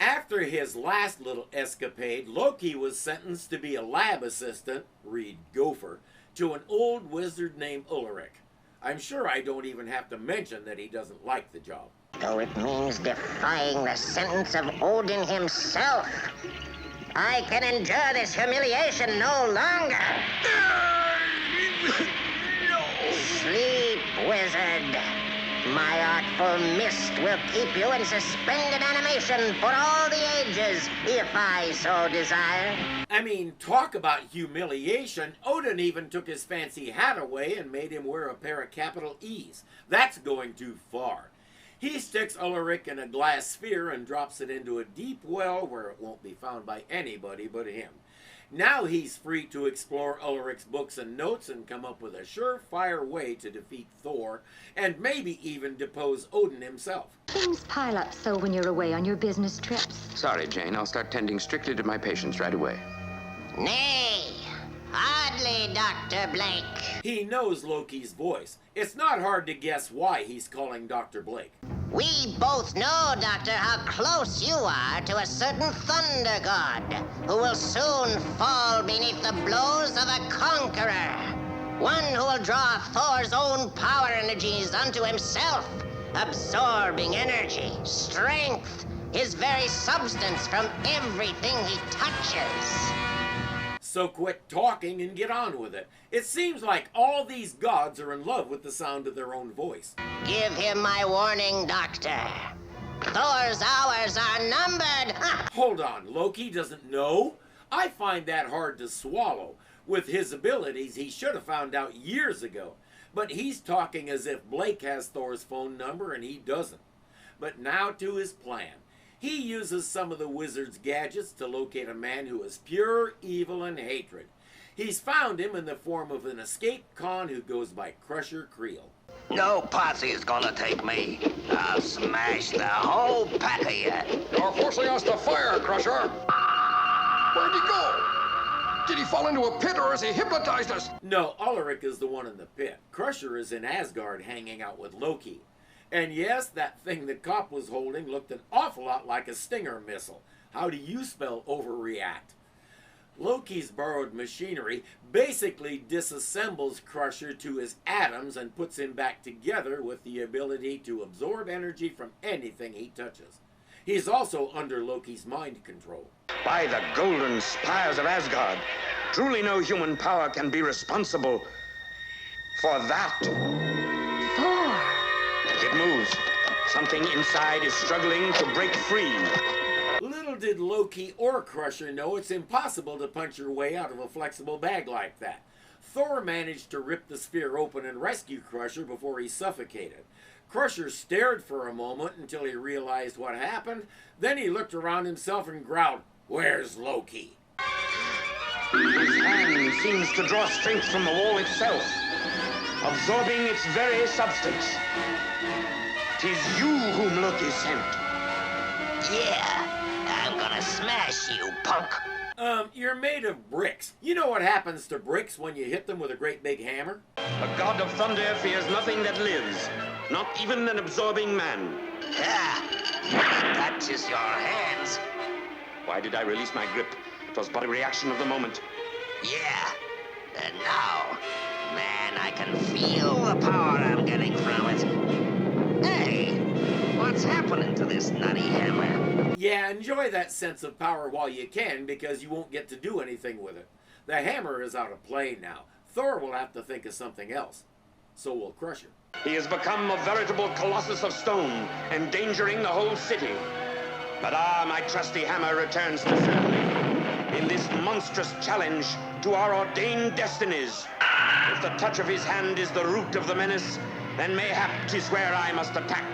After his last little escapade, Loki was sentenced to be a lab assistant, read gopher, to an old wizard named Ulrich. I'm sure I don't even have to mention that he doesn't like the job. Though it means defying the sentence of Odin himself, I can endure this humiliation no longer. Sleep, wizard. My artful mist will keep you in suspended animation for all the ages, if I so desire. I mean, talk about humiliation. Odin even took his fancy hat away and made him wear a pair of capital E's. That's going too far. He sticks Ulrich in a glass sphere and drops it into a deep well where it won't be found by anybody but him. Now he's free to explore Ulrich's books and notes and come up with a surefire way to defeat Thor and maybe even depose Odin himself. Things pile up so when you're away on your business trips. Sorry, Jane. I'll start tending strictly to my patients right away. Nay, hardly, Dr. Blake. He knows Loki's voice. It's not hard to guess why he's calling Dr. Blake. We both know, Doctor, how close you are to a certain thunder god who will soon fall beneath the blows of a conqueror. One who will draw Thor's own power energies unto himself, absorbing energy, strength, his very substance from everything he touches. So quit talking and get on with it. It seems like all these gods are in love with the sound of their own voice. Give him my warning, Doctor. Thor's hours are numbered. Hold on, Loki doesn't know? I find that hard to swallow. With his abilities, he should have found out years ago. But he's talking as if Blake has Thor's phone number and he doesn't. But now to his plan. He uses some of the wizard's gadgets to locate a man who is pure evil and hatred. He's found him in the form of an escaped con who goes by Crusher Creel. No posse's gonna take me. I'll smash the whole pack of you. You're forcing us to fire, Crusher. Where'd he go? Did he fall into a pit or has he hypnotized us? No, Ulrich is the one in the pit. Crusher is in Asgard hanging out with Loki. And yes, that thing the cop was holding looked an awful lot like a Stinger missile. How do you spell overreact? Loki's borrowed machinery basically disassembles Crusher to his atoms and puts him back together with the ability to absorb energy from anything he touches. He's also under Loki's mind control. By the golden spires of Asgard, truly no human power can be responsible for that. Thor! It moves. Something inside is struggling to break free. Little did Loki or Crusher know it's impossible to punch your way out of a flexible bag like that. Thor managed to rip the sphere open and rescue Crusher before he suffocated. Crusher stared for a moment until he realized what happened. Then he looked around himself and growled, "Where's Loki?" His hand seems to draw strength from the wall itself, absorbing its very substance. 'Tis you whom Loki sent. Yeah, I'm gonna smash you, punk. You're made of bricks. You know what happens to bricks when you hit them with a great big hammer? The god of thunder fears nothing that lives, not even an absorbing man. It touches your hands. Why did I release my grip? It was but a reaction of the moment. Yeah. And now, man, I can feel the power I'm getting from it. Hey, what's happening to this nutty hammer? Yeah, enjoy that sense of power while you can, because you won't get to do anything with it. The hammer is out of play now. Thor will have to think of something else. So will Crusher. He has become a veritable colossus of stone, endangering the whole city. But my trusty hammer returns to serve me in this monstrous challenge to our ordained destinies. If the touch of his hand is the root of the menace, then mayhap 'tis where I must attack.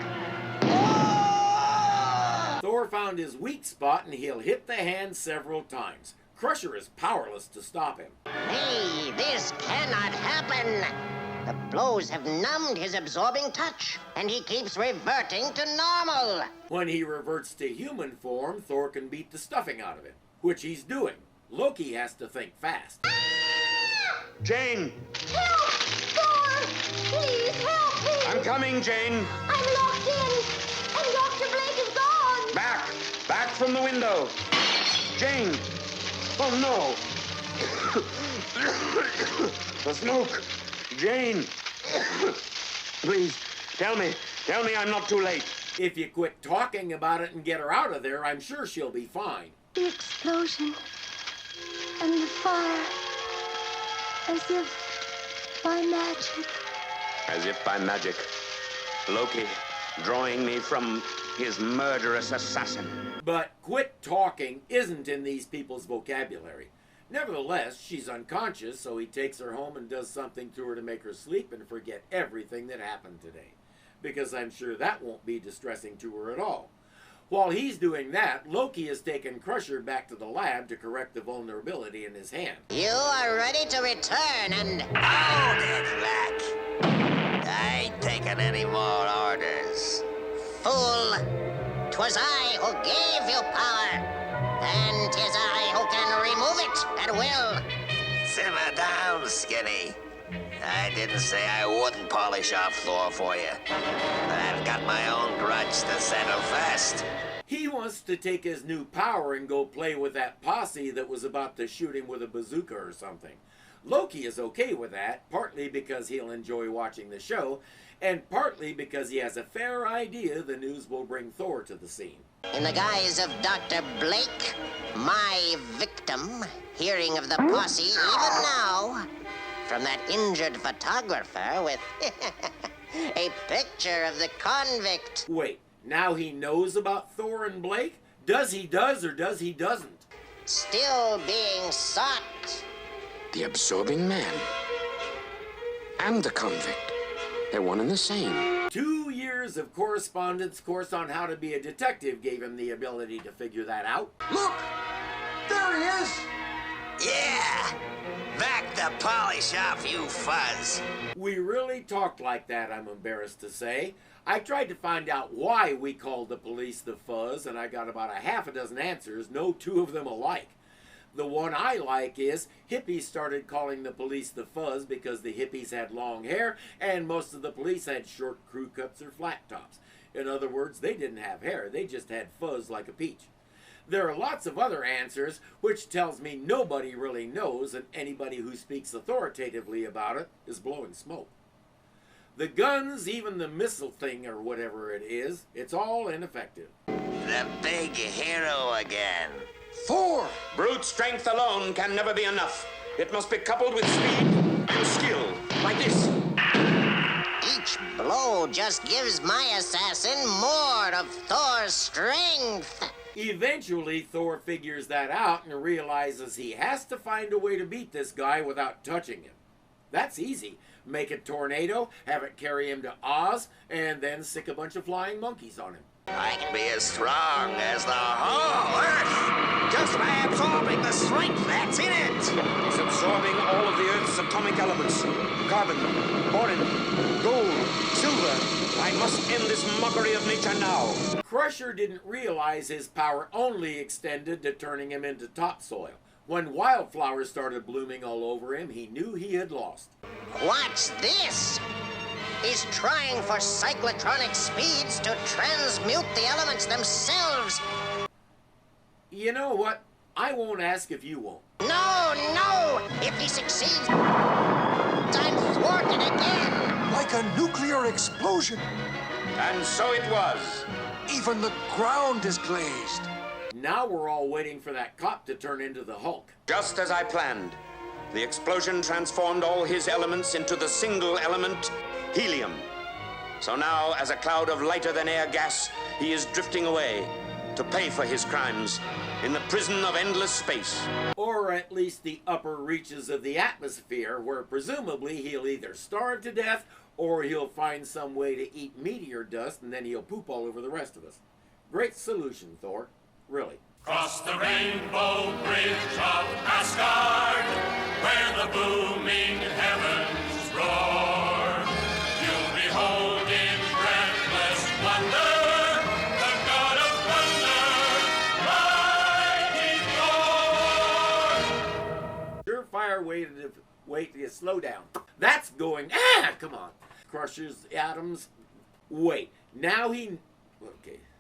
Thor found his weak spot and he'll hit the hand several times. Crusher is powerless to stop him. Hey, this cannot happen. The blows have numbed his absorbing touch, and he keeps reverting to normal. When he reverts to human form, Thor can beat the stuffing out of it, which he's doing. Loki has to think fast. Jane! Help! Thor! Please help me! I'm coming, Jane! I'm locked in, and Dr. Blake is gone! Back! Back from the window! Jane! Oh, no! The smoke! Jane! Please, tell me I'm not too late. If you quit talking about it and get her out of there, I'm sure she'll be fine. The explosion and the fire, as if by magic. As if by magic, Loki drawing me from his murderous assassin. But quit talking isn't in these people's vocabulary. Nevertheless, she's unconscious, so he takes her home and does something to her to make her sleep and forget everything that happened today. Because I'm sure that won't be distressing to her at all. While he's doing that, Loki has taken Crusher back to the lab to correct the vulnerability in his hand. You are ready to return and... Hold it, Lack. I ain't taking any more orders. Fool! 'Twas I who gave you power, and 'tis I who can remove it at will. Simmer down, Skinny. I didn't say I wouldn't polish off Thor for you. But I've got my own grudge to settle first. He wants to take his new power and go play with that posse that was about to shoot him with a bazooka or something. Loki is okay with that, partly because he'll enjoy watching the show, and partly because he has a fair idea the news will bring Thor to the scene. In the guise of Dr. Blake, my victim, hearing of the posse even now, from that injured photographer with a picture of the convict. Wait, now he knows about Thor and Blake? Does he does or does he doesn't? Still being sought. The absorbing man and the convict. They're one and the same. 2 years of correspondence course on how to be a detective gave him the ability to figure that out. Look! There he is! Yeah! Back the polish off, you fuzz. We really talked like that, I'm embarrassed to say. I tried to find out why we called the police the fuzz, and I got about a half a dozen answers, no two of them alike. The one I like is hippies started calling the police the fuzz because the hippies had long hair and most of the police had short crew cuts or flat tops. In other words, they didn't have hair, they just had fuzz like a peach. There are lots of other answers, which tells me nobody really knows, and anybody who speaks authoritatively about it is blowing smoke. The guns, even the missile thing or whatever it is, it's all ineffective. The big hero again. Thor! Brute strength alone can never be enough. It must be coupled with speed and skill, like this. Each blow just gives my assassin more of Thor's strength. Eventually, Thor figures that out and realizes he has to find a way to beat this guy without touching him. That's easy. Make a tornado, have it carry him to Oz, and then sick a bunch of flying monkeys on him. I can be as strong as the whole Earth just by absorbing the strength that's in it. He's absorbing all of the Earth's atomic elements. Carbon, boron, gold, silver. I must end this mockery of nature now. Crusher didn't realize his power only extended to turning him into topsoil. When wildflowers started blooming all over him, he knew he had lost. Watch this! He's trying for cyclotronic speeds to transmute the elements themselves. You know what? I won't ask if you won't. No! If he succeeds, I'm thwarted again. Like a nuclear explosion. And so it was. Even the ground is glazed. Now we're all waiting for that cop to turn into the Hulk. Just as I planned. The explosion transformed all his elements into the single element, helium. So now, as a cloud of lighter-than-air gas, he is drifting away to pay for his crimes in the prison of endless space. Or at least the upper reaches of the atmosphere, where presumably he'll either starve to death or he'll find some way to eat meteor dust and then he'll poop all over the rest of us. Great solution, Thor. Really. Cross the rainbow bridge of Asgard, where the booming heavens roar. You'll behold in breathless wonder the god of thunder, mighty Thor. Surefire way to slow down. That's going. Come on. Crushes atoms. Wait. Now he